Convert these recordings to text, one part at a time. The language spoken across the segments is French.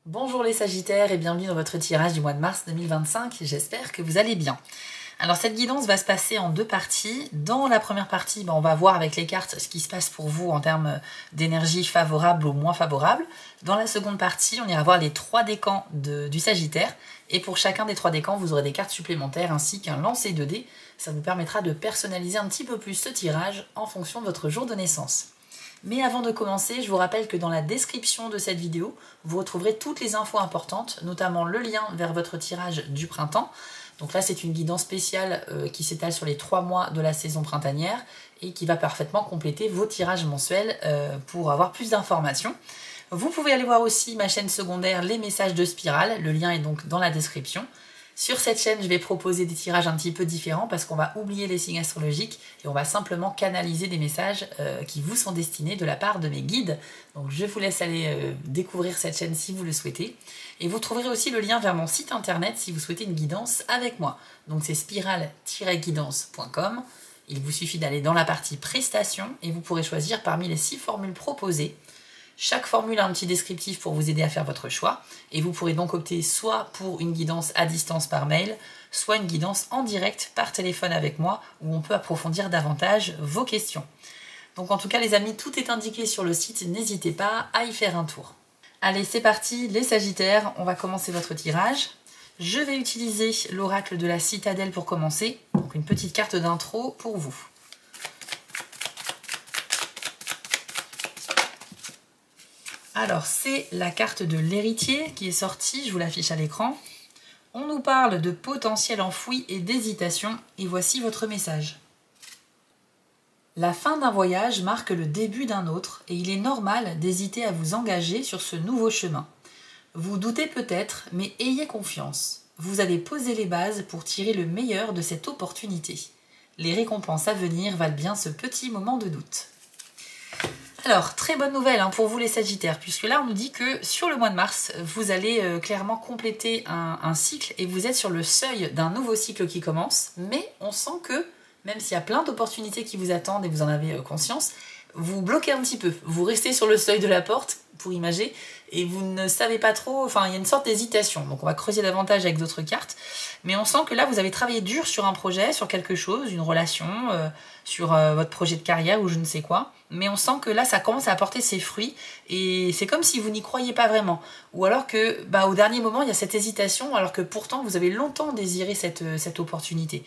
Bonjour les Sagittaires et bienvenue dans votre tirage du mois de mars 2025, j'espère que vous allez bien. Alors cette guidance va se passer en deux parties. Dans la première partie, on va voir avec les cartes ce qui se passe pour vous en termes d'énergie favorable ou moins favorable. Dans la seconde partie, on ira voir les trois décans du Sagittaire. Et pour chacun des trois décans, vous aurez des cartes supplémentaires ainsi qu'un lancer de dés. Ça vous permettra de personnaliser un petit peu plus ce tirage en fonction de votre jour de naissance. Mais avant de commencer, je vous rappelle que dans la description de cette vidéo, vous retrouverez toutes les infos importantes, notamment le lien vers votre tirage du printemps. Donc là, c'est une guidance spéciale qui s'étale sur les 3 mois de la saison printanière et qui va parfaitement compléter vos tirages mensuels pour avoir plus d'informations. Vous pouvez aller voir aussi ma chaîne secondaire Les Messages de Spirale, le lien est donc dans la description. Sur cette chaîne, je vais proposer des tirages un petit peu différents parce qu'on va oublier les signes astrologiques et on va simplement canaliser des messages qui vous sont destinés de la part de mes guides. Donc je vous laisse aller découvrir cette chaîne si vous le souhaitez. Et vous trouverez aussi le lien vers mon site internet si vous souhaitez une guidance avec moi. Donc c'est spirale-guidance.com. Il vous suffit d'aller dans la partie prestations et vous pourrez choisir parmi les 6 formules proposées. Chaque formule a un petit descriptif pour vous aider à faire votre choix et vous pourrez donc opter soit pour une guidance à distance par mail, soit une guidance en direct par téléphone avec moi où on peut approfondir davantage vos questions. Donc en tout cas les amis, tout est indiqué sur le site, n'hésitez pas à y faire un tour. Allez, c'est parti les Sagittaires, on va commencer votre tirage. Je vais utiliser l'oracle de la citadelle pour commencer, donc une petite carte d'intro pour vous. Alors, c'est la carte de l'héritier qui est sortie, je vous l'affiche à l'écran. On nous parle de potentiel enfoui et d'hésitation, et voici votre message. La fin d'un voyage marque le début d'un autre, et il est normal d'hésiter à vous engager sur ce nouveau chemin. Vous doutez peut-être, mais ayez confiance. Vous allez poser les bases pour tirer le meilleur de cette opportunité. Les récompenses à venir valent bien ce petit moment de doute. Alors, très bonne nouvelle pour vous les Sagittaires, puisque là on nous dit que sur le mois de mars, vous allez clairement compléter un cycle et vous êtes sur le seuil d'un nouveau cycle qui commence, mais on sent que, même s'il y a plein d'opportunités qui vous attendent et vous en avez conscience, vous bloquez un petit peu, vous restez sur le seuil de la porte, pour imager, et vous ne savez pas trop, enfin il y a une sorte d'hésitation, donc on va creuser davantage avec d'autres cartes, mais on sent que là vous avez travaillé dur sur un projet, sur quelque chose, une relation, sur votre projet de carrière ou je ne sais quoi, mais on sent que là ça commence à apporter ses fruits, et c'est comme si vous n'y croyez pas vraiment, ou alors que au dernier moment il y a cette hésitation, alors que pourtant vous avez longtemps désiré cette opportunité.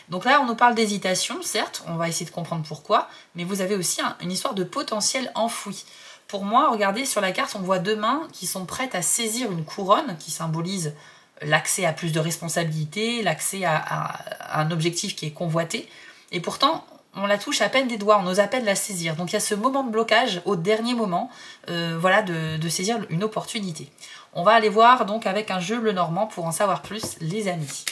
Donc là, on nous parle d'hésitation, certes, on va essayer de comprendre pourquoi, mais vous avez aussi une histoire de potentiel enfoui. Pour moi, regardez, sur la carte, on voit 2 mains qui sont prêtes à saisir une couronne qui symbolise l'accès à plus de responsabilités, l'accès à un objectif qui est convoité. Et pourtant, on la touche à peine des doigts, on ose à peine la saisir. Donc il y a ce moment de blocage au dernier moment de saisir une opportunité. On va aller voir donc avec un jeu Lenormand pour en savoir plus, les amis.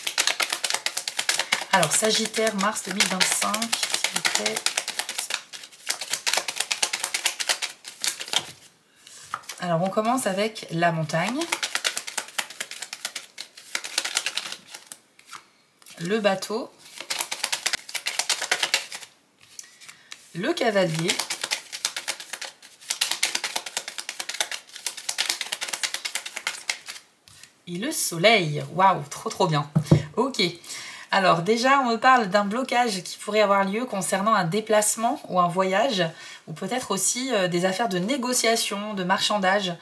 Alors, Sagittaire, mars 2025, s'il vous plaît. Alors, on commence avec la montagne, le bateau, le cavalier, et le soleil. Waouh, trop bien. Ok. Alors déjà, on me parle d'un blocage qui pourrait avoir lieu concernant un déplacement ou un voyage, ou peut-être aussi des affaires de négociation, de marchandage,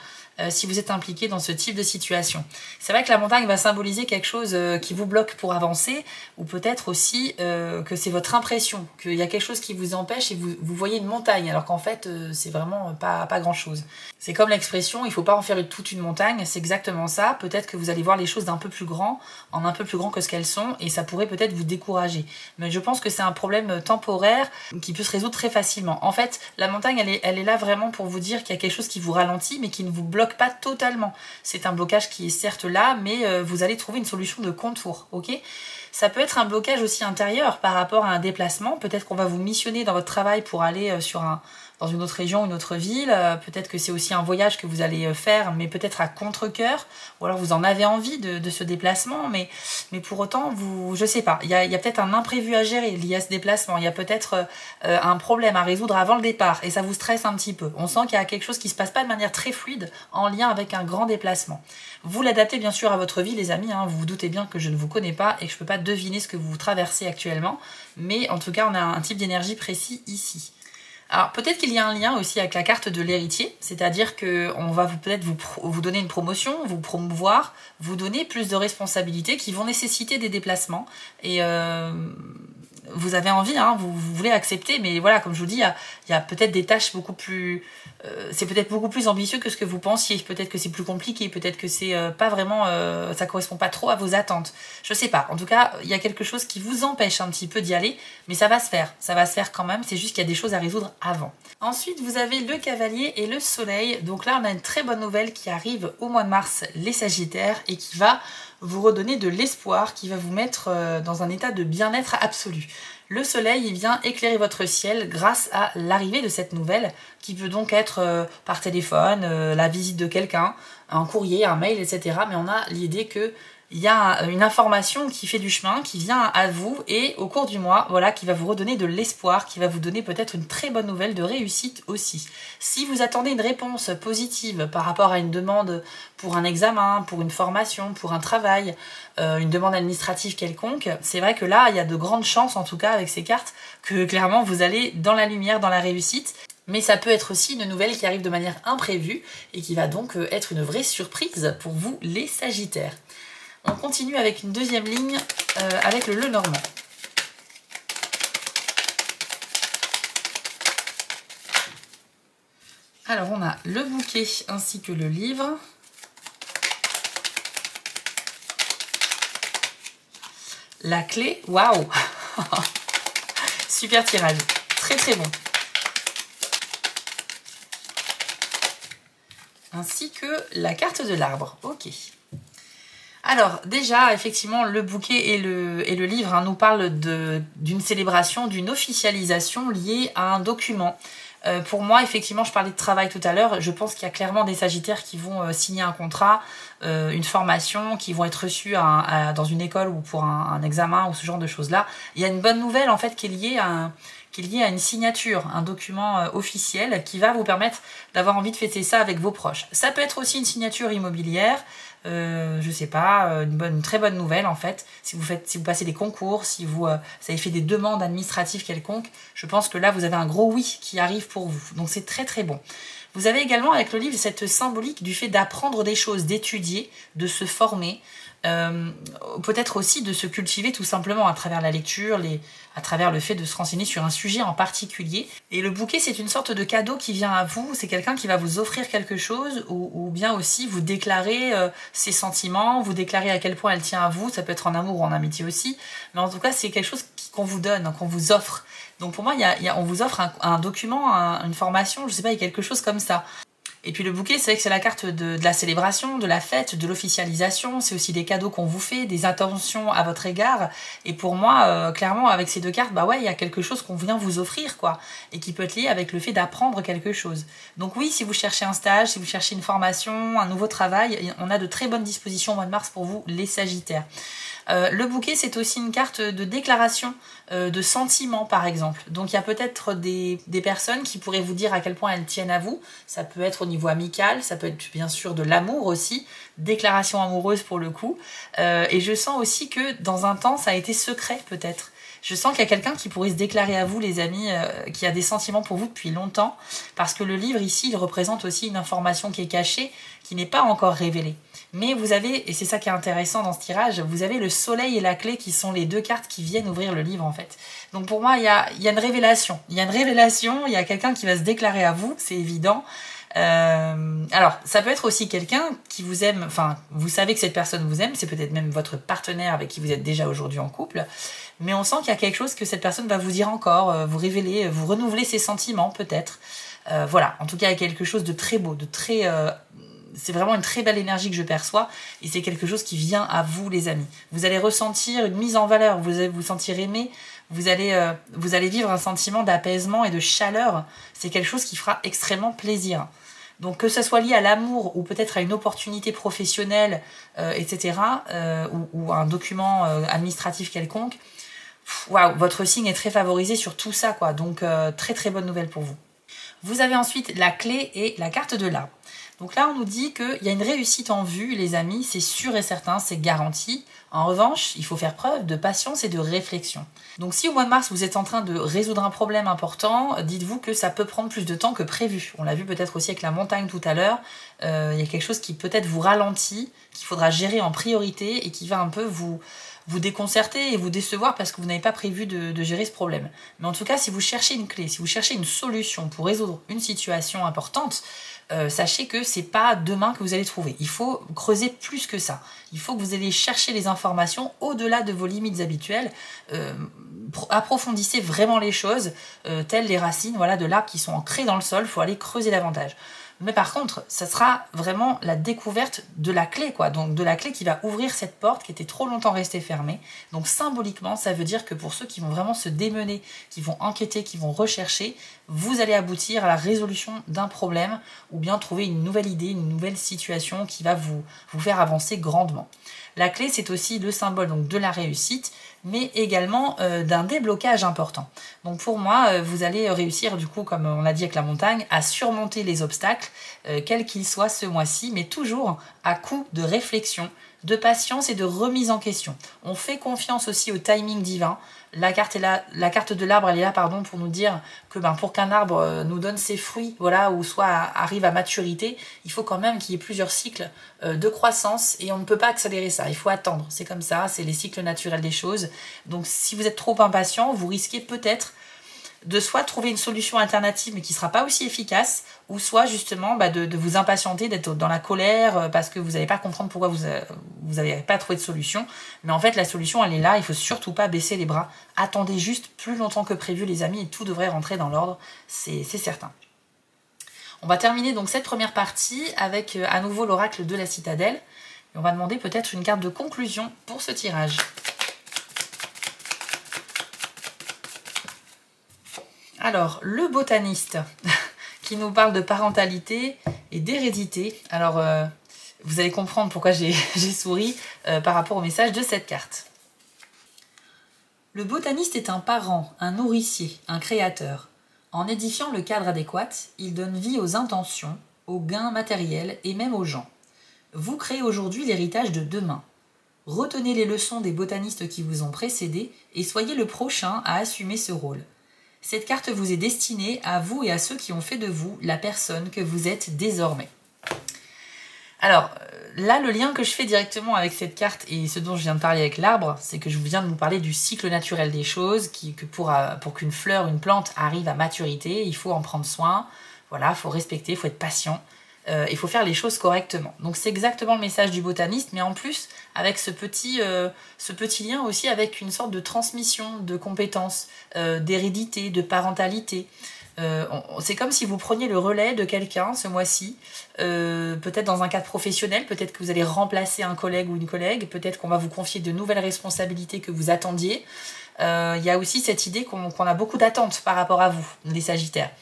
si vous êtes impliqué dans ce type de situation. C'est vrai que la montagne va symboliser quelque chose qui vous bloque pour avancer, ou peut-être aussi que c'est votre impression, qu'il y a quelque chose qui vous empêche et vous voyez une montagne, alors qu'en fait, c'est vraiment pas grand-chose. C'est comme l'expression, il ne faut pas en faire toute une montagne, c'est exactement ça. Peut-être que vous allez voir les choses d'un peu plus grand, en un peu plus grand que ce qu'elles sont, et ça pourrait peut-être vous décourager. Mais je pense que c'est un problème temporaire qui peut se résoudre très facilement. En fait, la montagne, elle est là vraiment pour vous dire qu'il y a quelque chose qui vous ralentit, mais qui ne vous bloque pas totalement. C'est un blocage qui est certes là, mais vous allez trouver une solution de contour, ok ? Ça peut être un blocage aussi intérieur par rapport à un déplacement. Peut-être qu'on va vous missionner dans votre travail pour aller dans une autre région, une autre ville. Peut-être que c'est aussi un voyage que vous allez faire, mais peut-être à contre-cœur. Ou alors vous en avez envie de ce déplacement, mais pour autant, je sais pas. Il y a peut-être un imprévu à gérer lié à ce déplacement. Il y a peut-être un problème à résoudre avant le départ et ça vous stresse un petit peu. On sent qu'il y a quelque chose qui se passe pas de manière très fluide en lien avec un grand déplacement. Vous l'adaptez bien sûr à votre vie, les amis. Vous vous doutez bien que je ne vous connais pas et que je peux pas deviner ce que vous traversez actuellement. Mais en tout cas, on a un type d'énergie précis ici. Alors peut-être qu'il y a un lien aussi avec la carte de l'héritier, c'est-à-dire qu'on va peut-être vous donner une promotion, vous promouvoir, vous donner plus de responsabilités qui vont nécessiter des déplacements. Et vous avez envie, vous voulez accepter, mais voilà, comme je vous dis, il y a peut-être des tâches beaucoup plus... c'est peut-être beaucoup plus ambitieux que ce que vous pensiez. Peut-être que c'est plus compliqué, peut-être que c'est pas vraiment... ça correspond pas trop à vos attentes. Je sais pas. En tout cas, il y a quelque chose qui vous empêche un petit peu d'y aller, mais ça va se faire. Ça va se faire quand même, c'est juste qu'il y a des choses à résoudre avant. Ensuite, vous avez le cavalier et le soleil. Donc là, on a une très bonne nouvelle qui arrive au mois de mars, les sagittaires, et qui va vous redonner de l'espoir, qui va vous mettre dans un état de bien-être absolu. Le soleil, il vient éclairer votre ciel grâce à l'arrivée de cette nouvelle, qui peut donc être par téléphone, la visite de quelqu'un, un courrier, un mail, etc. Mais on a l'idée que il y a une information qui fait du chemin, qui vient à vous et au cours du mois, voilà, qui va vous redonner de l'espoir, qui va vous donner peut-être une très bonne nouvelle de réussite aussi. Si vous attendez une réponse positive par rapport à une demande pour un examen, pour une formation, pour un travail, une demande administrative quelconque, c'est vrai que là, il y a de grandes chances, en tout cas avec ces cartes, que clairement vous allez dans la lumière, dans la réussite. Mais ça peut être aussi une nouvelle qui arrive de manière imprévue et qui va donc être une vraie surprise pour vous, les Sagittaires. On continue avec une deuxième ligne avec le Lenormand. Alors on a le bouquet ainsi que le livre. La clé, waouh. Super tirage, très très bon. Ainsi que la carte de l'arbre, ok. Alors déjà, effectivement, le bouquet et le livre nous parlent d'une célébration, d'une officialisation liée à un document. Pour moi, effectivement, je parlais de travail tout à l'heure, je pense qu'il y a clairement des Sagittaires qui vont signer un contrat, une formation, qui vont être reçus dans une école ou pour un examen ou ce genre de choses-là. Il y a une bonne nouvelle en fait qui est liée à une signature, un document officiel qui va vous permettre d'avoir envie de fêter ça avec vos proches. Ça peut être aussi une signature immobilière, je sais pas, une très bonne nouvelle en fait. Si vous passez des concours, si vous avez fait des demandes administratives quelconques, je pense que là vous avez un gros oui qui arrive pour vous. Donc c'est très très bon. Vous avez également avec le livre cette symbolique du fait d'apprendre des choses, d'étudier, de se former, peut-être aussi de se cultiver tout simplement à travers la lecture, à travers le fait de se renseigner sur un sujet en particulier. Et le bouquet, c'est une sorte de cadeau qui vient à vous, c'est quelqu'un qui va vous offrir quelque chose ou bien aussi vous déclarer ses sentiments, vous déclarer à quel point elle tient à vous, ça peut être en amour ou en amitié aussi, mais en tout cas c'est quelque chose qu'on vous donne, qu'on vous offre. Donc pour moi, on vous offre un document, une formation, je sais pas, il y a quelque chose comme ça. Et puis le bouquet, c'est vrai que c'est la carte de la célébration, de la fête, de l'officialisation. C'est aussi des cadeaux qu'on vous fait, des intentions à votre égard. Et pour moi, clairement, avec ces deux cartes, bah ouais, il y a quelque chose qu'on vient vous offrir, quoi. Et qui peut être lié avec le fait d'apprendre quelque chose. Donc oui, si vous cherchez un stage, si vous cherchez une formation, un nouveau travail, on a de très bonnes dispositions au mois de mars pour vous, les Sagittaires. Le bouquet, c'est aussi une carte de déclaration de sentiments, par exemple. Donc il y a peut-être des personnes qui pourraient vous dire à quel point elles tiennent à vous. Ça peut être au niveau amical, ça peut être bien sûr de l'amour aussi, déclaration amoureuse pour le coup. Et je sens aussi que dans un temps, ça a été secret peut-être. Je sens qu'il y a quelqu'un qui pourrait se déclarer à vous, les amis, qui a des sentiments pour vous depuis longtemps, parce que le livre ici, il représente aussi une information qui est cachée, qui n'est pas encore révélée. Mais vous avez, et c'est ça qui est intéressant dans ce tirage, vous avez le soleil et la clé qui sont les deux cartes qui viennent ouvrir le livre en fait. Donc pour moi, il y a une révélation. Il y a une révélation, il y a quelqu'un qui va se déclarer à vous, c'est évident. Alors, ça peut être aussi quelqu'un qui vous aime, enfin, vous savez que cette personne vous aime, c'est peut-être même votre partenaire avec qui vous êtes déjà aujourd'hui en couple, mais on sent qu'il y a quelque chose que cette personne va vous dire encore, vous révéler, vous renouveler ses sentiments peut-être. Voilà, en tout cas, il y a quelque chose de très beau, de très c'est vraiment une très belle énergie que je perçois et c'est quelque chose qui vient à vous les amis. Vous allez ressentir une mise en valeur, vous allez vous sentir aimé, vous allez vivre un sentiment d'apaisement et de chaleur. C'est quelque chose qui fera extrêmement plaisir. Donc que ce soit lié à l'amour ou peut-être à une opportunité professionnelle, etc., ou un document administratif quelconque, waouh, votre signe est très favorisé sur tout ça, quoi. Donc très très bonne nouvelle pour vous. Vous avez ensuite la clé et la carte de l'arbre. Donc là, on nous dit qu'il y a une réussite en vue, les amis, c'est sûr et certain, c'est garanti. En revanche, il faut faire preuve de patience et de réflexion. Donc si au mois de mars, vous êtes en train de résoudre un problème important, dites-vous que ça peut prendre plus de temps que prévu. On l'a vu peut-être aussi avec la montagne tout à l'heure. Il y a quelque chose qui peut-être vous ralentit, qu'il faudra gérer en priorité et qui va un peu vous déconcerter et vous décevoir parce que vous n'avez pas prévu de gérer ce problème. Mais en tout cas, si vous cherchez une clé, si vous cherchez une solution pour résoudre une situation importante, sachez que c'est pas demain que vous allez trouver. Il faut creuser plus que ça. Il faut que vous alliez chercher les informations au-delà de vos limites habituelles. Approfondissez vraiment les choses, telles les racines de l'arbre qui sont ancrées dans le sol. Il faut aller creuser davantage. Mais par contre, ça sera vraiment la découverte de la clé, quoi. Donc de la clé qui va ouvrir cette porte qui était trop longtemps restée fermée. Donc symboliquement, ça veut dire que pour ceux qui vont vraiment se démener, qui vont enquêter, qui vont rechercher, vous allez aboutir à la résolution d'un problème ou bien trouver une nouvelle idée, une nouvelle situation qui va vous faire avancer grandement. La clé, c'est aussi le symbole donc, de la réussite, mais également d'un déblocage important. Donc pour moi, vous allez réussir, du coup, comme on l'a dit avec la montagne, à surmonter les obstacles, quels qu'ils soient ce mois-ci, mais toujours à coup de réflexion, de patience et de remise en question. On fait confiance aussi au timing divin. La carte de l'arbre, elle est là, pour nous dire que pour qu'un arbre nous donne ses fruits, ou soit arrive à maturité, il faut quand même qu'il y ait plusieurs cycles de croissance et on ne peut pas accélérer ça. Il faut attendre. C'est comme ça, c'est les cycles naturels des choses. Donc si vous êtes trop impatient, vous risquez peut-être de soit trouver une solution alternative mais qui ne sera pas aussi efficace, ou soit justement de vous impatienter, d'être dans la colère parce que vous n'allez pas comprendre pourquoi vous n'avez pas trouvé de solution. Mais en fait, la solution, elle est là, il ne faut surtout pas baisser les bras. Attendez juste plus longtemps que prévu, les amis, et tout devrait rentrer dans l'ordre, c'est certain. On va terminer donc cette première partie avec à nouveau l'oracle de la citadelle. Et on va demander peut-être une carte de conclusion pour ce tirage. Alors, le botaniste qui nous parle de parentalité et d'hérédité. Alors, vous allez comprendre pourquoi j'ai souri par rapport au message de cette carte. Le botaniste est un parent, un nourricier, un créateur. En édifiant le cadre adéquat, il donne vie aux intentions, aux gains matériels et même aux gens. Vous créez aujourd'hui l'héritage de demain. Retenez les leçons des botanistes qui vous ont précédés et soyez le prochain à assumer ce rôle. Cette carte vous est destinée à vous et à ceux qui ont fait de vous la personne que vous êtes désormais. Alors, là, le lien que je fais directement avec cette carte et ce dont je viens de parler avec l'arbre, c'est que je viens de vous parler du cycle naturel des choses, que pour qu'une fleur, une plante arrive à maturité, il faut en prendre soin, il faut respecter, il faut être patient, il faut faire les choses correctement. Donc c'est exactement le message du botaniste, mais en plus, avec ce petit lien aussi avec une sorte de transmission de compétences, d'hérédité, de parentalité. C'est comme si vous preniez le relais de quelqu'un ce mois-ci, peut-être dans un cadre professionnel, peut-être que vous allez remplacer un collègue ou une collègue, peut-être qu'on va vous confier de nouvelles responsabilités que vous attendiez. Il y a aussi cette idée qu'on a beaucoup d'attentes par rapport à vous, les Sagittaires.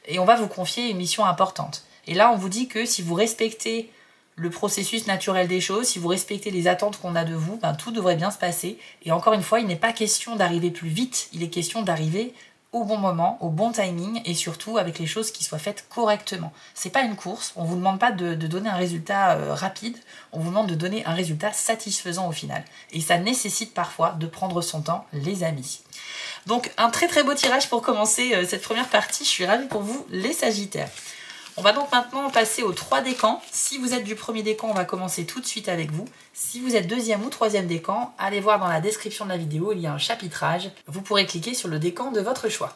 Et on va vous confier une mission importante. Et là, on vous dit que si vous respectez le processus naturel des choses, si vous respectez les attentes qu'on a de vous, tout devrait bien se passer. Et encore une fois, il n'est pas question d'arriver plus vite, il est question d'arriver au bon moment, au bon timing et surtout avec les choses qui soient faites correctement. C'est pas une course, on vous demande pas de donner un résultat rapide, on vous demande de donner un résultat satisfaisant au final. Et ça nécessite parfois de prendre son temps, les amis. Donc un très très beau tirage pour commencer cette première partie, je suis ravie pour vous les Sagittaires. On va donc maintenant passer aux 3 décans. Si vous êtes du premier décan, on va commencer tout de suite avec vous. Si vous êtes deuxième ou troisième décan, allez voir dans la description de la vidéo, il y a un chapitrage. Vous pourrez cliquer sur le décan de votre choix.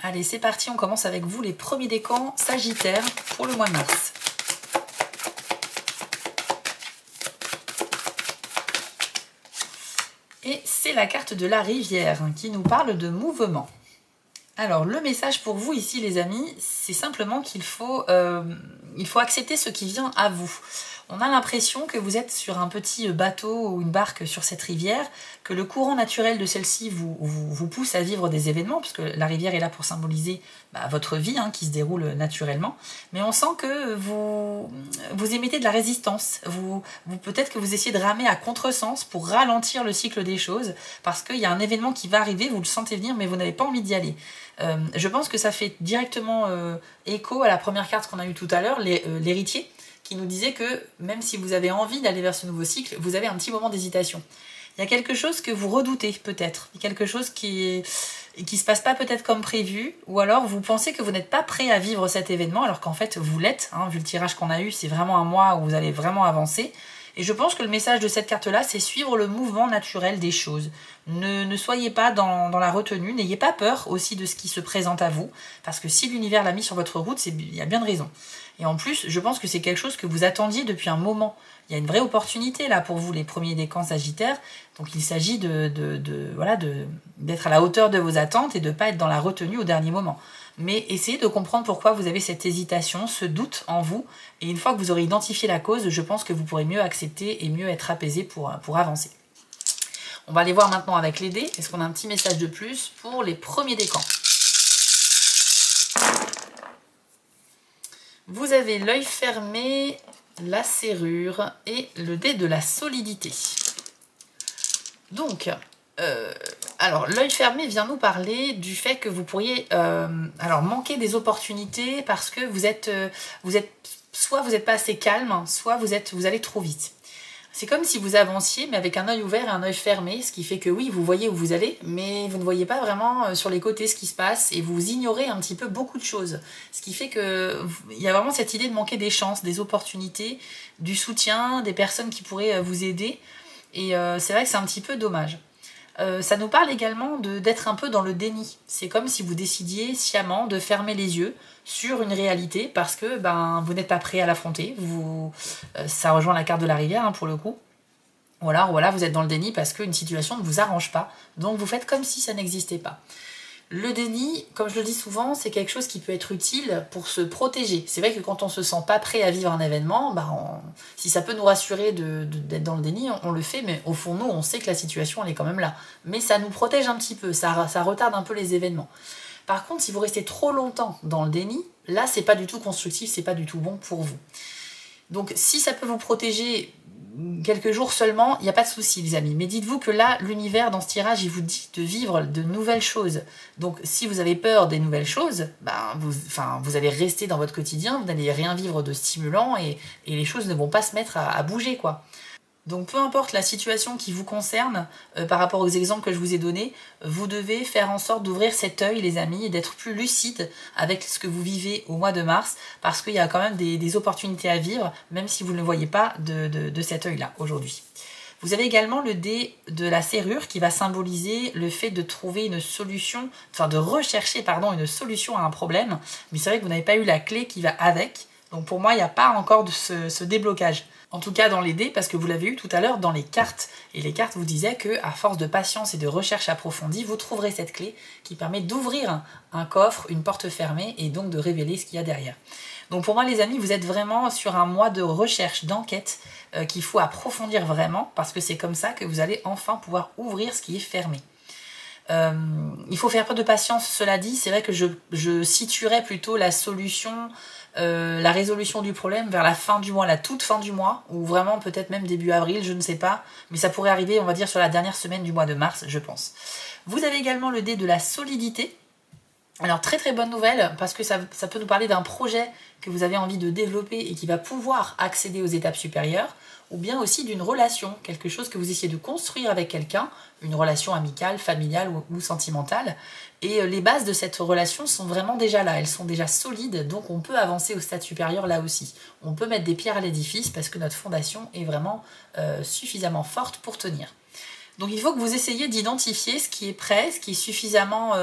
Allez, c'est parti, on commence avec vous, les premiers décans Sagittaires pour le mois de mars. Et c'est la carte de la rivière qui nous parle de mouvement. Alors, le message pour vous ici, les amis, c'est simplement qu'il faut accepter ce qui vient à vous. On a l'impression que vous êtes sur un petit bateau ou une barque sur cette rivière, que le courant naturel de celle-ci vous pousse à vivre des événements, puisque la rivière est là pour symboliser votre vie qui se déroule naturellement. Mais on sent que vous émettez de la résistance. Peut-être que vous essayez de ramer à contresens pour ralentir le cycle des choses, parce qu'il y a un événement qui va arriver, vous le sentez venir, mais vous n'avez pas envie d'y aller. Je pense que ça fait directement écho à la première carte qu'on a eue tout à l'heure, l'héritier, qui nous disait que même si vous avez envie d'aller vers ce nouveau cycle, vous avez un petit moment d'hésitation. Il y a quelque chose que vous redoutez peut-être, quelque chose qui se passe pas peut-être comme prévu, ou alors vous pensez que vous n'êtes pas prêt à vivre cet événement, alors qu'en fait vous l'êtes, vu le tirage qu'on a eu, c'est vraiment un mois où vous allez vraiment avancer. Et je pense que le message de cette carte-là, c'est suivre le mouvement naturel des choses. Ne soyez pas dans la retenue, n'ayez pas peur aussi de ce qui se présente à vous, parce que si l'univers l'a mis sur votre route, il y a bien de raisons. Et en plus, je pense que c'est quelque chose que vous attendiez depuis un moment. Il y a une vraie opportunité là pour vous, les premiers décans sagittaires. Donc il s'agit d'être à la hauteur de vos attentes et de ne pas être dans la retenue au dernier moment. Mais essayez de comprendre pourquoi vous avez cette hésitation, ce doute en vous. Et une fois que vous aurez identifié la cause, je pense que vous pourrez mieux accepter et mieux être apaisé pour avancer. On va aller voir maintenant avec les dés. Est-ce qu'on a un petit message de plus pour les premiers décans? Vous avez l'œil fermé, la serrure et le dé de la solidité. Donc, alors l'œil fermé vient nous parler du fait que vous pourriez manquer des opportunités parce que soit vous n'êtes pas assez calme, soit vous allez trop vite. C'est comme si vous avanciez, mais avec un œil ouvert et un œil fermé, ce qui fait que oui, vous voyez où vous allez, mais vous ne voyez pas vraiment sur les côtés ce qui se passe, et vous ignorez un petit peu beaucoup de choses. Ce qui fait qu'il y a vraiment cette idée de manquer des chances, des opportunités, du soutien, des personnes qui pourraient vous aider, et c'est vrai que c'est un petit peu dommage. Ça nous parle également d'être un peu dans le déni. C'est comme si vous décidiez sciemment de fermer les yeux sur une réalité parce que vous n'êtes pas prêt à l'affronter. Ça rejoint la carte de la rivière pour le coup. Voilà, vous êtes dans le déni parce qu'une situation ne vous arrange pas. Donc vous faites comme si ça n'existait pas. Le déni, comme je le dis souvent, c'est quelque chose qui peut être utile pour se protéger. C'est vrai que quand on se sent pas prêt à vivre un événement, si ça peut nous rassurer d'être dans le déni, on le fait, mais au fond, nous, on sait que la situation, elle est quand même là. Mais ça nous protège un petit peu, ça retarde un peu les événements. Par contre, si vous restez trop longtemps dans le déni, là, c'est pas du tout constructif, c'est pas du tout bon pour vous. Donc, si ça peut vous protéger quelques jours seulement, il n'y a pas de souci les amis. Mais dites-vous que là, l'univers dans ce tirage, il vous dit de vivre de nouvelles choses. Donc si vous avez peur des nouvelles choses, vous allez rester dans votre quotidien, vous n'allez rien vivre de stimulant et les choses ne vont pas se mettre à bouger quoi. Donc peu importe la situation qui vous concerne, par rapport aux exemples que je vous ai donnés, vous devez faire en sorte d'ouvrir cet œil les amis et d'être plus lucide avec ce que vous vivez au mois de mars parce qu'il y a quand même des opportunités à vivre même si vous ne le voyez pas de cet œil-là aujourd'hui. Vous avez également le dé de la serrure qui va symboliser le fait de trouver une solution, de rechercher une solution à un problème, mais c'est vrai que vous n'avez pas eu la clé qui va avec, donc pour moi il n'y a pas encore de ce déblocage. En tout cas dans les dés, parce que vous l'avez eu tout à l'heure dans les cartes. Et les cartes vous disaient qu'à force de patience et de recherche approfondie, vous trouverez cette clé qui permet d'ouvrir un coffre, une porte fermée, et donc de révéler ce qu'il y a derrière. Donc pour moi les amis, vous êtes vraiment sur un mois de recherche, d'enquête, qu'il faut approfondir vraiment, parce que c'est comme ça que vous allez enfin pouvoir ouvrir ce qui est fermé. Il faut faire preuve de patience, cela dit, c'est vrai que je situerais plutôt la solution, la résolution du problème vers la fin du mois, la toute fin du mois, ou vraiment peut-être même début avril, je ne sais pas, mais ça pourrait arriver, on va dire, sur la dernière semaine du mois de mars, je pense. Vous avez également le dé de la solidité. Alors très très bonne nouvelle, parce que ça peut nous parler d'un projet que vous avez envie de développer et qui va pouvoir accéder aux étapes supérieures, ou bien aussi d'une relation, quelque chose que vous essayez de construire avec quelqu'un, une relation amicale, familiale ou sentimentale, et les bases de cette relation sont vraiment déjà là, elles sont déjà solides, donc on peut avancer au stade supérieur là aussi. On peut mettre des pierres à l'édifice parce que notre fondation est vraiment suffisamment forte pour tenir. Donc il faut que vous essayiez d'identifier ce qui est prêt, ce qui est suffisamment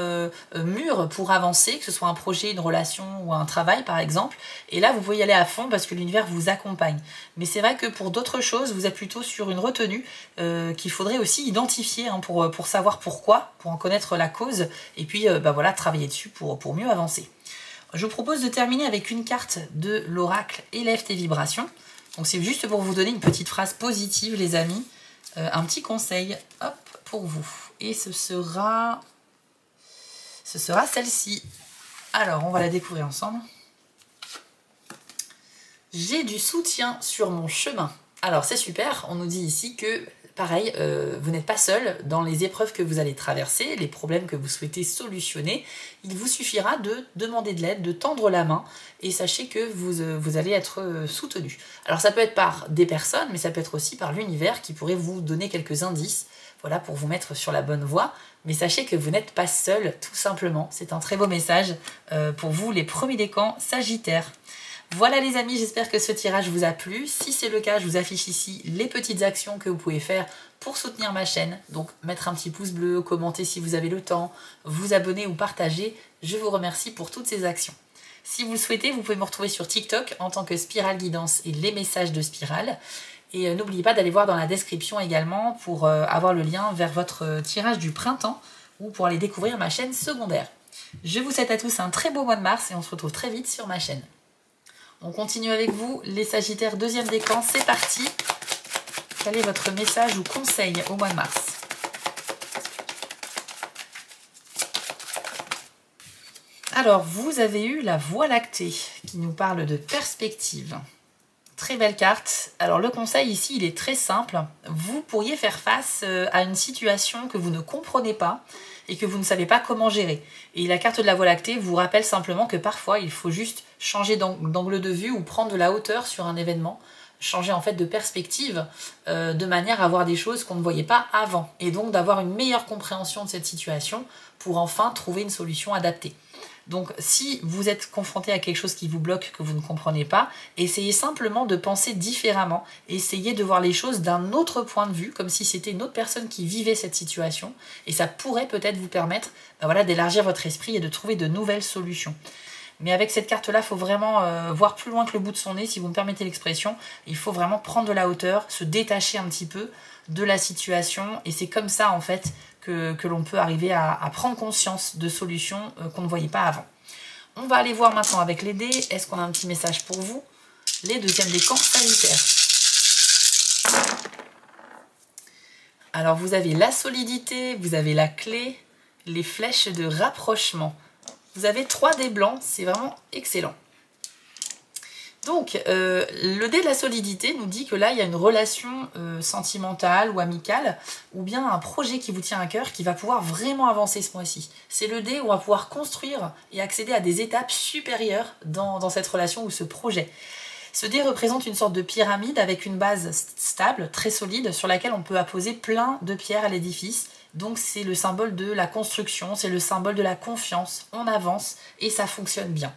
mûr pour avancer, que ce soit un projet, une relation ou un travail par exemple. Et là, vous pouvez y aller à fond parce que l'univers vous accompagne. Mais c'est vrai que pour d'autres choses, vous êtes plutôt sur une retenue qu'il faudrait aussi identifier hein, pour savoir pourquoi, pour en connaître la cause, et puis voilà, travailler dessus pour mieux avancer. Je vous propose de terminer avec une carte de l'oracle Élève tes vibrations. Donc c'est juste pour vous donner une petite phrase positive les amis. Un petit conseil, hop, pour vous. Et ce sera celle-ci. Alors, on va la découvrir ensemble. J'ai du soutien sur mon chemin. Alors, c'est super. On nous dit ici que, pareil, vous n'êtes pas seul dans les épreuves que vous allez traverser, les problèmes que vous souhaitez solutionner. Il vous suffira de demander de l'aide, de tendre la main et sachez que vous allez être soutenu. Alors ça peut être par des personnes, mais ça peut être aussi par l'univers qui pourrait vous donner quelques indices, voilà, pour vous mettre sur la bonne voie. Mais sachez que vous n'êtes pas seul, tout simplement. C'est un très beau message pour vous, les premiers décans Sagittaires. Voilà les amis, j'espère que ce tirage vous a plu. Si c'est le cas, je vous affiche ici les petites actions que vous pouvez faire pour soutenir ma chaîne. Donc mettre un petit pouce bleu, commenter si vous avez le temps, vous abonner ou partager. Je vous remercie pour toutes ces actions. Si vous le souhaitez, vous pouvez me retrouver sur TikTok en tant que Spirale Guidance et les messages de Spirale. Et n'oubliez pas d'aller voir dans la description également pour avoir le lien vers votre tirage du printemps ou pour aller découvrir ma chaîne secondaire. Je vous souhaite à tous un très beau mois de mars et on se retrouve très vite sur ma chaîne. On continue avec vous, les Sagittaires, deuxième décan, c'est parti. Quel est votre message ou conseil au mois de mars? Alors, vous avez eu la Voie lactée qui nous parle de perspective. Très belle carte. Alors, le conseil ici, il est très simple. Vous pourriez faire face à une situation que vous ne comprenez pas et que vous ne savez pas comment gérer. Et la carte de la Voie lactée vous rappelle simplement que parfois, il faut juste changer d'angle de vue ou prendre de la hauteur sur un événement, changer en fait de perspective de manière à voir des choses qu'on ne voyait pas avant et donc d'avoir une meilleure compréhension de cette situation pour enfin trouver une solution adaptée. Donc si vous êtes confronté à quelque chose qui vous bloque, que vous ne comprenez pas, essayez simplement de penser différemment, essayez de voir les choses d'un autre point de vue, comme si c'était une autre personne qui vivait cette situation, et ça pourrait peut-être vous permettre voilà, d'élargir votre esprit et de trouver de nouvelles solutions. Mais avec cette carte-là, il faut vraiment voir plus loin que le bout de son nez, si vous me permettez l'expression. Il faut vraiment prendre de la hauteur, se détacher un petit peu de la situation, et c'est comme ça en fait que l'on peut arriver à prendre conscience de solutions qu'on ne voyait pas avant. On va aller voir maintenant avec les dés. Est-ce qu'on a un petit message pour vous? Les deuxièmes décans Sagittaires. Alors vous avez la solidité, vous avez la clé, les flèches de rapprochement. Vous avez 3 dés blancs, c'est vraiment excellent. Donc, le dé de la solidité nous dit que là, il y a une relation sentimentale ou amicale, ou bien un projet qui vous tient à cœur qui va pouvoir vraiment avancer ce mois-ci. C'est le dé où on va pouvoir construire et accéder à des étapes supérieures dans cette relation ou ce projet. Ce dé représente une sorte de pyramide avec une base stable, très solide, sur laquelle on peut apposer plein de pierres à l'édifice. Donc c'est le symbole de la construction, c'est le symbole de la confiance. On avance et ça fonctionne bien.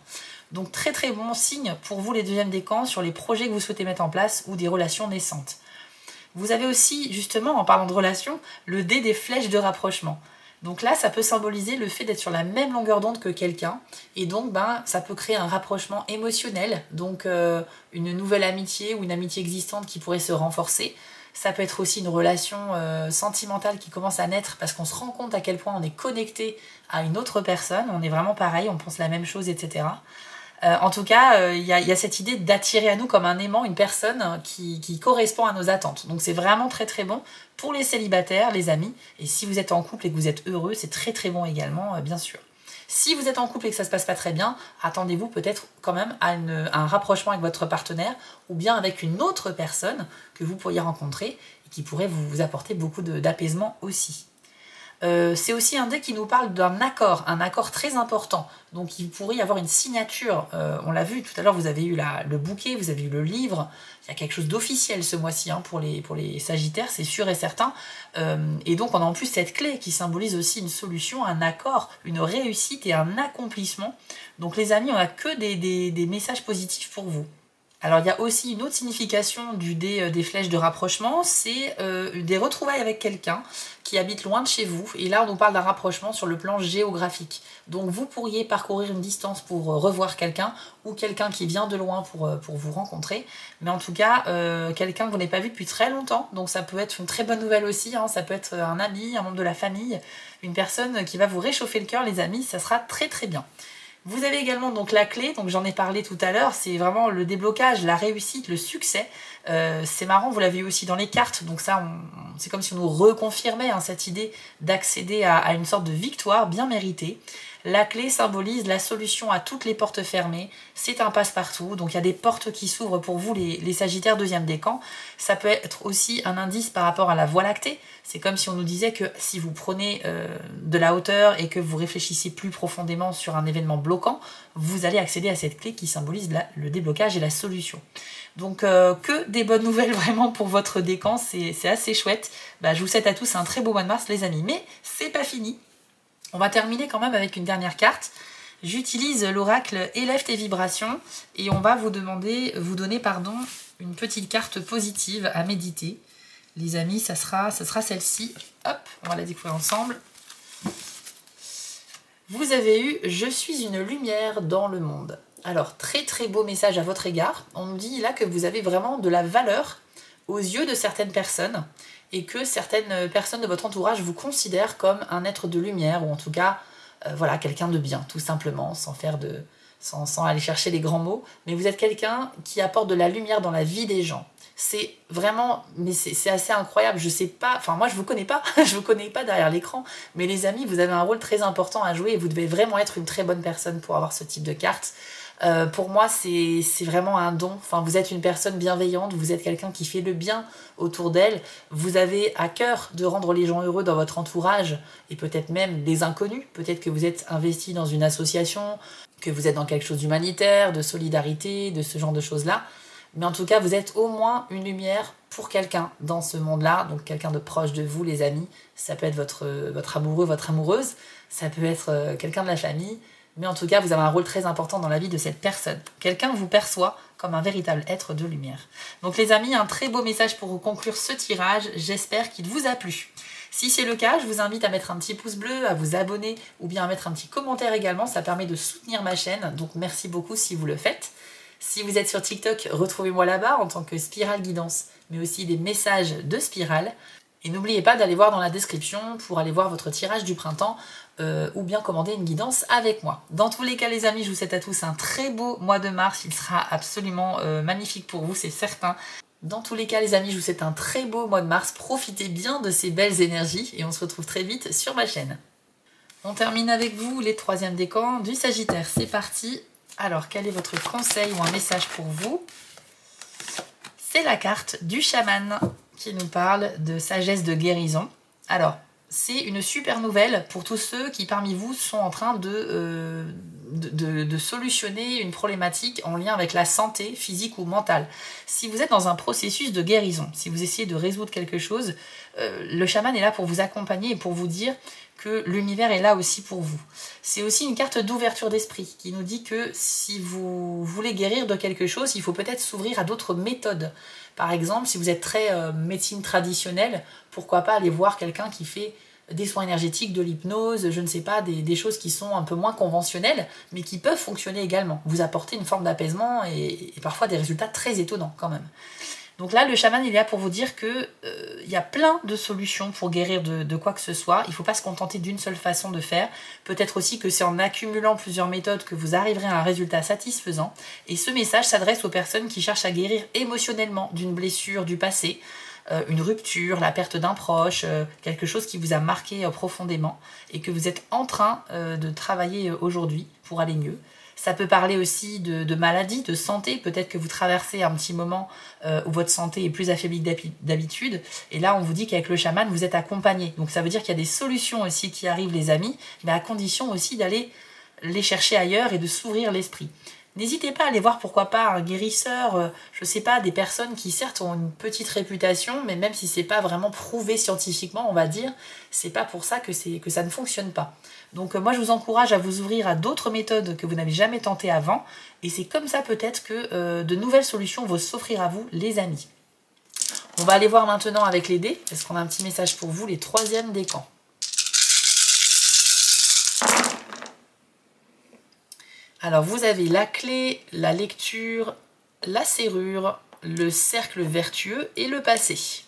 Donc très très bon signe pour vous les deuxièmes décans sur les projets que vous souhaitez mettre en place ou des relations naissantes. Vous avez aussi justement, en parlant de relations, le dé des flèches de rapprochement. Donc là, ça peut symboliser le fait d'être sur la même longueur d'onde que quelqu'un. Et donc, ça peut créer un rapprochement émotionnel. Donc, une nouvelle amitié ou une amitié existante qui pourrait se renforcer. Ça peut être aussi une relation sentimentale qui commence à naître parce qu'on se rend compte à quel point on est connecté à une autre personne. On est vraiment pareil, on pense la même chose, etc. En tout cas, il y a cette idée d'attirer à nous comme un aimant une personne qui correspond à nos attentes. Donc c'est vraiment très très bon pour les célibataires, les amis. Et si vous êtes en couple et que vous êtes heureux, c'est très très bon également, bien sûr. Si vous êtes en couple et que ça se passe pas très bien, attendez-vous peut-être quand même à un rapprochement avec votre partenaire ou bien avec une autre personne que vous pourriez rencontrer et qui pourrait vous apporter beaucoup d'apaisement aussi. C'est aussi un dé qui nous parle d'un accord, un accord très important. Donc il pourrait y avoir une signature, on l'a vu tout à l'heure, vous avez eu le bouquet, vous avez eu le livre, il y a quelque chose d'officiel ce mois-ci hein, pour les Sagittaires, c'est sûr et certain. Et donc on a en plus cette clé qui symbolise aussi une solution, un accord, une réussite et un accomplissement. Donc les amis, on n'a que des messages positifs pour vous. Alors il y a aussi une autre signification du dé des flèches de rapprochement, c'est des retrouvailles avec quelqu'un qui habite loin de chez vous. Et là on nous parle d'un rapprochement sur le plan géographique. Donc vous pourriez parcourir une distance pour revoir quelqu'un ou quelqu'un qui vient de loin pour vous rencontrer. Mais en tout cas, quelqu'un que vous n'avez pas vu depuis très longtemps. Donc ça peut être une très bonne nouvelle aussi, hein. Ça peut être un ami, un membre de la famille, une personne qui va vous réchauffer le cœur les amis, ça sera très très bien. Vous avez également donc la clé, donc j'en ai parlé tout à l'heure, c'est vraiment le déblocage, la réussite, le succès. C'est marrant, vous l'avez eu aussi dans les cartes, donc ça, c'est comme si on nous reconfirmait hein, cette idée d'accéder à une sorte de victoire bien méritée. La clé symbolise la solution à toutes les portes fermées, c'est un passe-partout, donc il y a des portes qui s'ouvrent pour vous les Sagittaires deuxième décan. Ça peut être aussi un indice par rapport à la Voie lactée, c'est comme si on nous disait que si vous prenez de la hauteur et que vous réfléchissez plus profondément sur un événement bloquant, vous allez accéder à cette clé qui symbolise le déblocage et la solution. Donc que des bonnes nouvelles vraiment pour votre décan, c'est assez chouette. Bah, je vous souhaite à tous un très beau mois de mars les amis, mais c'est pas fini. On va terminer quand même avec une dernière carte. J'utilise l'oracle Élève tes vibrations et on va vous donner une petite carte positive à méditer. Les amis, ça sera celle-ci. Hop, on va la découvrir ensemble. Vous avez eu « Je suis une lumière dans le monde ». Alors, très très beau message à votre égard. On nous dit là que vous avez vraiment de la valeur aux yeux de certaines personnes et que certaines personnes de votre entourage vous considèrent comme un être de lumière ou en tout cas, voilà, quelqu'un de bien, tout simplement, sans aller chercher les grands mots. Mais vous êtes quelqu'un qui apporte de la lumière dans la vie des gens. C'est vraiment, mais c'est assez incroyable. Je sais pas, enfin moi je vous connais pas, je vous connais pas derrière l'écran, mais les amis, vous avez un rôle très important à jouer et vous devez vraiment être une très bonne personne pour avoir ce type de carte. Pour moi, c'est vraiment un don. Enfin, vous êtes une personne bienveillante, vous êtes quelqu'un qui fait le bien autour d'elle. Vous avez à cœur de rendre les gens heureux dans votre entourage et peut-être même des inconnus. Peut-être que vous êtes investi dans une association, que vous êtes dans quelque chose d'humanitaire, de solidarité, de ce genre de choses-là. Mais en tout cas, vous êtes au moins une lumière pour quelqu'un dans ce monde-là, donc quelqu'un de proche de vous, les amis. Ça peut être votre amoureux, votre amoureuse, ça peut être quelqu'un de la famille. Mais en tout cas, vous avez un rôle très important dans la vie de cette personne. Quelqu'un vous perçoit comme un véritable être de lumière. Donc les amis, un très beau message pour conclure ce tirage. J'espère qu'il vous a plu. Si c'est le cas, je vous invite à mettre un petit pouce bleu, à vous abonner ou bien à mettre un petit commentaire également. Ça permet de soutenir ma chaîne. Donc merci beaucoup si vous le faites. Si vous êtes sur TikTok, retrouvez-moi là-bas en tant que Spirale Guidance, mais aussi des messages de Spirale. Et n'oubliez pas d'aller voir dans la description pour aller voir votre tirage du printemps ou bien commander une guidance avec moi. Dans tous les cas les amis, je vous souhaite à tous un très beau mois de mars. Il sera absolument magnifique pour vous, c'est certain. Dans tous les cas les amis, je vous souhaite un très beau mois de mars. Profitez bien de ces belles énergies et on se retrouve très vite sur ma chaîne. On termine avec vous les troisièmes décans du Sagittaire. C'est parti. Alors, quel est votre conseil ou un message pour vous? C'est la carte du chaman qui nous parle de sagesse de guérison. Alors, c'est une super nouvelle pour tous ceux qui parmi vous sont en train de solutionner une problématique en lien avec la santé physique ou mentale. Si vous êtes dans un processus de guérison, si vous essayez de résoudre quelque chose, le chaman est là pour vous accompagner et pour vous dire que l'univers est là aussi pour vous. C'est aussi une carte d'ouverture d'esprit qui nous dit que si vous voulez guérir de quelque chose, il faut peut-être s'ouvrir à d'autres méthodes. Par exemple, si vous êtes très médecine traditionnelle, pourquoi pas aller voir quelqu'un qui fait des soins énergétiques, de l'hypnose, je ne sais pas, des choses qui sont un peu moins conventionnelles, mais qui peuvent fonctionner également, vous apporter une forme d'apaisement et parfois des résultats très étonnants quand même. Donc là, le chaman, il est là pour vous dire que y a plein de solutions pour guérir de quoi que ce soit. Il ne faut pas se contenter d'une seule façon de faire. Peut-être aussi que c'est en accumulant plusieurs méthodes que vous arriverez à un résultat satisfaisant. Et ce message s'adresse aux personnes qui cherchent à guérir émotionnellement d'une blessure du passé, une rupture, la perte d'un proche, quelque chose qui vous a marqué profondément et que vous êtes en train de travailler aujourd'hui pour aller mieux. Ça peut parler aussi de maladie, de santé. Peut-être que vous traversez un petit moment où votre santé est plus affaiblie que d'habitude. Et là, on vous dit qu'avec le chaman, vous êtes accompagné. Donc ça veut dire qu'il y a des solutions aussi qui arrivent, les amis, mais à condition aussi d'aller les chercher ailleurs et de s'ouvrir l'esprit. N'hésitez pas à aller voir, pourquoi pas, un guérisseur, je sais pas, des personnes qui certes ont une petite réputation, mais même si c'est pas vraiment prouvé scientifiquement, on va dire, c'est pas pour ça que ça ne fonctionne pas. Donc moi je vous encourage à vous ouvrir à d'autres méthodes que vous n'avez jamais tentées avant, et c'est comme ça peut-être que de nouvelles solutions vont s'offrir à vous, les amis. On va aller voir maintenant avec les dés, parce qu'on a un petit message pour vous, les 3e décans. Alors vous avez la clé, la lecture, la serrure, le cercle vertueux et le passé.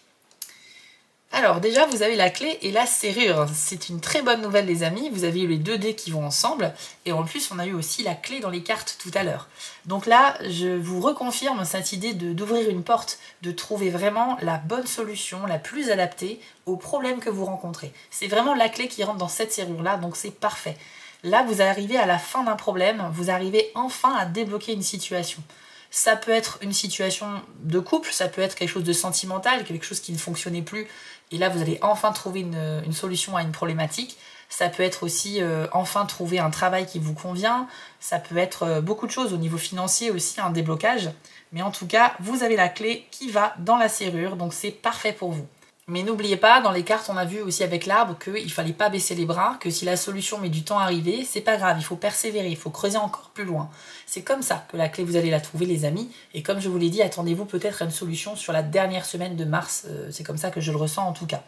Alors déjà vous avez la clé et la serrure, c'est une très bonne nouvelle les amis, vous avez eu les 2 dés qui vont ensemble, et en plus on a eu aussi la clé dans les cartes tout à l'heure. Donc là je vous reconfirme cette idée d'ouvrir une porte, de trouver vraiment la bonne solution, la plus adaptée aux problèmes que vous rencontrez. C'est vraiment la clé qui rentre dans cette serrure là, donc c'est parfait. Là, vous arrivez à la fin d'un problème, vous arrivez enfin à débloquer une situation. Ça peut être une situation de couple, ça peut être quelque chose de sentimental, quelque chose qui ne fonctionnait plus, et là vous allez enfin trouver une solution à une problématique. Ça peut être aussi enfin trouver un travail qui vous convient, ça peut être beaucoup de choses au niveau financier aussi, un déblocage. Mais en tout cas, vous avez la clé qui va dans la serrure, donc c'est parfait pour vous. Mais n'oubliez pas, dans les cartes, on a vu aussi avec l'arbre qu'il ne fallait pas baisser les bras, que si la solution met du temps à arriver, c'est pas grave, il faut persévérer, il faut creuser encore plus loin. C'est comme ça que la clé, vous allez la trouver les amis, et comme je vous l'ai dit, attendez-vous peut-être à une solution sur la dernière semaine de mars, c'est comme ça que je le ressens en tout cas.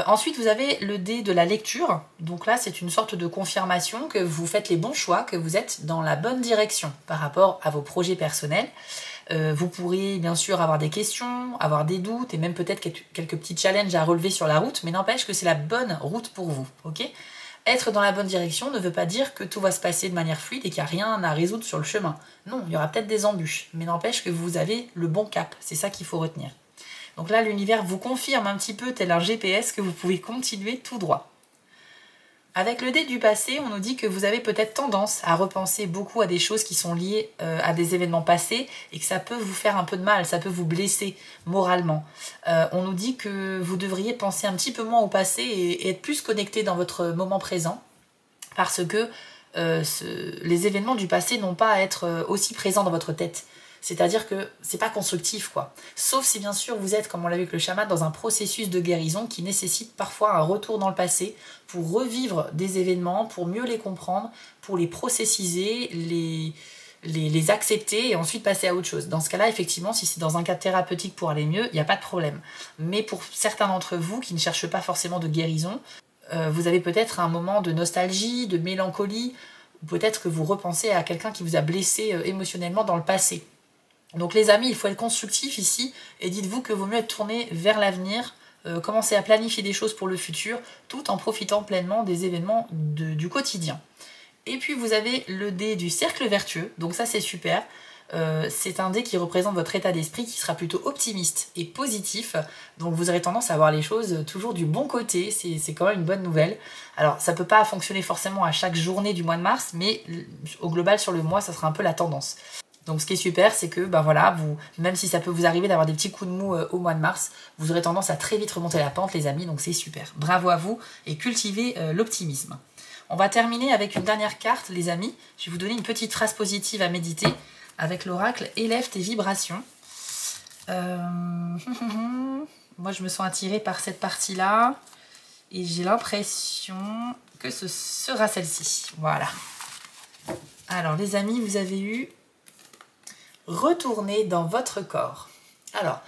Ensuite, vous avez le dé de la lecture, donc là c'est une sorte de confirmation que vous faites les bons choix, que vous êtes dans la bonne direction par rapport à vos projets personnels. Vous pourrez bien sûr avoir des questions, avoir des doutes et même peut-être quelques petits challenges à relever sur la route, mais n'empêche que c'est la bonne route pour vous, ok ? Être dans la bonne direction ne veut pas dire que tout va se passer de manière fluide et qu'il n'y a rien à résoudre sur le chemin. Non, il y aura peut-être des embûches, mais n'empêche que vous avez le bon cap, c'est ça qu'il faut retenir. Donc là, l'univers vous confirme un petit peu, tel un GPS, que vous pouvez continuer tout droit. Avec le dé du passé, on nous dit que vous avez peut-être tendance à repenser beaucoup à des choses qui sont liées à des événements passés et que ça peut vous faire un peu de mal, ça peut vous blesser moralement. On nous dit que vous devriez penser un petit peu moins au passé et être plus connecté dans votre moment présent parce que les événements du passé n'ont pas à être aussi présents dans votre tête. C'est-à-dire que c'est pas constructif, quoi. Sauf si bien sûr vous êtes, comme on l'a vu avec le chaman, dans un processus de guérison qui nécessite parfois un retour dans le passé pour revivre des événements, pour mieux les comprendre, pour les processiser, les accepter et ensuite passer à autre chose. Dans ce cas-là, effectivement, si c'est dans un cadre thérapeutique pour aller mieux, il n'y a pas de problème. Mais pour certains d'entre vous qui ne cherchent pas forcément de guérison, vous avez peut-être un moment de nostalgie, de mélancolie, ou peut-être que vous repensez à quelqu'un qui vous a blessé émotionnellement dans le passé. Donc les amis, il faut être constructif ici et dites-vous que vaut mieux être tourné vers l'avenir, commencer à planifier des choses pour le futur tout en profitant pleinement des événements du quotidien. Et puis vous avez le dé du cercle vertueux, donc ça c'est super. C'est un dé qui représente votre état d'esprit qui sera plutôt optimiste et positif, donc vous aurez tendance à voir les choses toujours du bon côté, c'est quand même une bonne nouvelle. Alors ça peut pas fonctionner forcément à chaque journée du mois de mars, mais au global sur le mois ça sera un peu la tendance. Donc ce qui est super, c'est que voilà, même si ça peut vous arriver d'avoir des petits coups de mou au mois de mars, vous aurez tendance à très vite remonter la pente les amis, donc c'est super. Bravo à vous et cultivez l'optimisme. On va terminer avec une dernière carte les amis. Je vais vous donner une petite phrase positive à méditer avec l'oracle « Élève tes vibrations ». Moi je me sens attirée par cette partie-là et j'ai l'impression que ce sera celle-ci. Voilà. Alors les amis, vous avez eu retourner dans votre corps. Alors,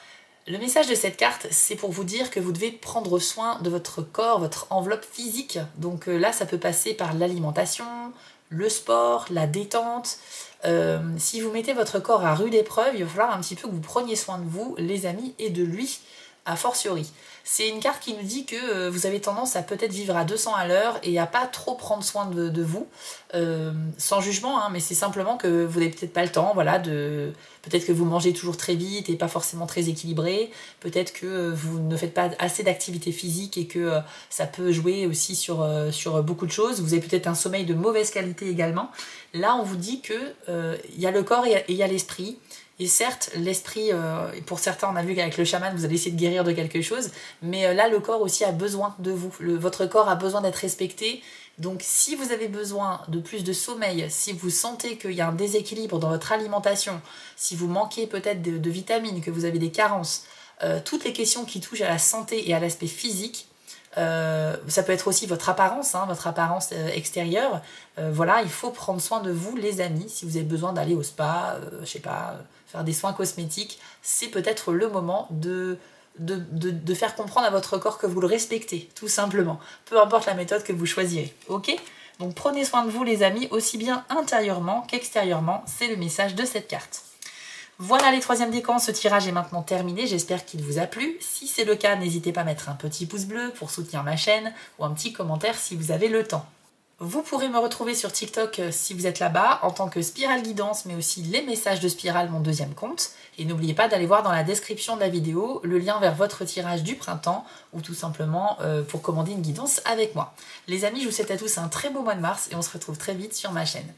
le message de cette carte, c'est pour vous dire que vous devez prendre soin de votre corps, votre enveloppe physique. Donc là, ça peut passer par l'alimentation, le sport, la détente. Si vous mettez votre corps à rude épreuve, il va falloir un petit peu que vous preniez soin de vous, les amis, et de lui, a fortiori. C'est une carte qui nous dit que vous avez tendance à peut-être vivre à 200 à l'heure et à pas trop prendre soin de vous, sans jugement, hein, mais c'est simplement que vous n'avez peut-être pas le temps, voilà, peut-être que vous mangez toujours très vite et pas forcément très équilibré, peut-être que vous ne faites pas assez d'activité physique et que ça peut jouer aussi sur beaucoup de choses. Vous avez peut-être un sommeil de mauvaise qualité également. Là, on vous dit que y a le corps et il y a l'esprit, Et certes, l'esprit, pour certains, on a vu qu'avec le chaman, vous allez essayer de guérir de quelque chose, mais là, le corps aussi a besoin de vous. Votre corps a besoin d'être respecté. Donc, si vous avez besoin de plus de sommeil, si vous sentez qu'il y a un déséquilibre dans votre alimentation, si vous manquez peut-être de vitamines, que vous avez des carences, toutes les questions qui touchent à la santé et à l'aspect physique, ça peut être aussi votre apparence, hein, votre apparence extérieure. Voilà, il faut prendre soin de vous, les amis. Si vous avez besoin d'aller au spa, je sais pas, faire des soins cosmétiques, c'est peut-être le moment de faire comprendre à votre corps que vous le respectez, tout simplement. Peu importe la méthode que vous choisirez, ok? Donc prenez soin de vous, les amis, aussi bien intérieurement qu'extérieurement. C'est le message de cette carte. Voilà les troisièmes décans, ce tirage est maintenant terminé, j'espère qu'il vous a plu. Si c'est le cas, n'hésitez pas à mettre un petit pouce bleu pour soutenir ma chaîne ou un petit commentaire si vous avez le temps. Vous pourrez me retrouver sur TikTok si vous êtes là-bas en tant que Spirale Guidance, mais aussi les messages de Spirale, mon deuxième compte. Et n'oubliez pas d'aller voir dans la description de la vidéo le lien vers votre tirage du printemps ou tout simplement pour commander une guidance avec moi. Les amis, je vous souhaite à tous un très beau mois de mars et on se retrouve très vite sur ma chaîne.